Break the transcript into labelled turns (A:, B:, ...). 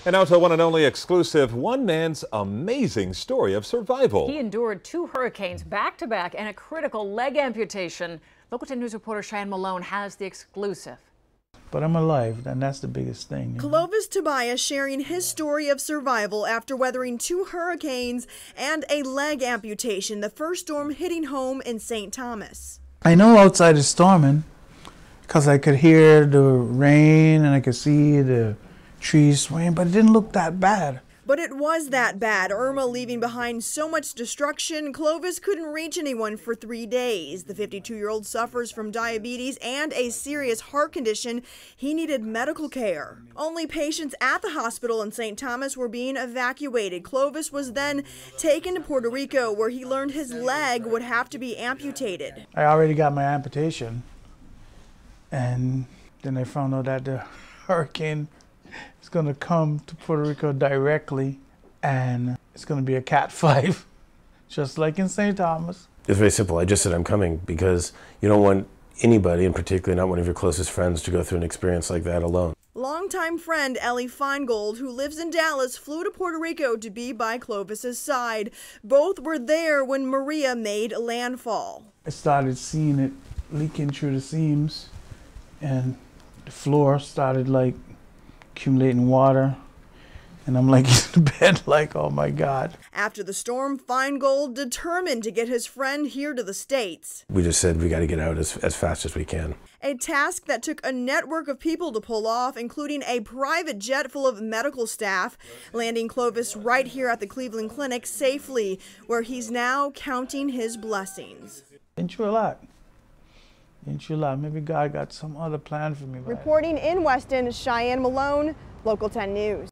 A: And now to the one and only exclusive, one man's amazing story of survival.
B: He endured 2 hurricanes back-to-back and a critical leg amputation. Local 10 News reporter Cheyenne Malone has the exclusive.
C: But I'm alive, and that's the biggest thing.
D: Clovis Tobias sharing his story of survival after weathering 2 hurricanes and a leg amputation, the first storm hitting home in St. Thomas.
C: I know outside is storming because I could hear the rain and I could see the trees swaying, but it didn't look that bad.
D: But it was that bad. Irma leaving behind so much destruction, Clovis couldn't reach anyone for 3 days. The 52-year-old suffers from diabetes and a serious heart condition. He needed medical care. Only patients at the hospital in St. Thomas were being evacuated. Clovis was then taken to Puerto Rico, where he learned his leg would have to be amputated.
C: I already got my amputation, and then I found out that the hurricane is going to come to Puerto Rico directly, and it's going to be a Cat 5, just like in St. Thomas.
E: It's very simple. I just said I'm coming because you don't want anybody, and particularly not one of your closest friends, to go through an experience like that alone.
D: Longtime friend Ellie Feingold, who lives in Dallas, flew to Puerto Rico to be by Clovis's side. Both were there when Maria made landfall.
C: I started seeing it leaking through the seams, and the floor started like accumulating water, and I'm like in the bed like, oh my God.
D: After the storm, Feingold determined to get his friend here to the States.
E: We just said we got to get out as fast as we can.
D: A task that took a network of people to pull off, including a private jet full of medical staff, landing Clovis right here at the Cleveland Clinic safely, where he's now counting his blessings.
C: Been through a lot. Maybe God got some other plan for me.
D: Reporting in Weston, Cheyenne Malone, Local 10 News.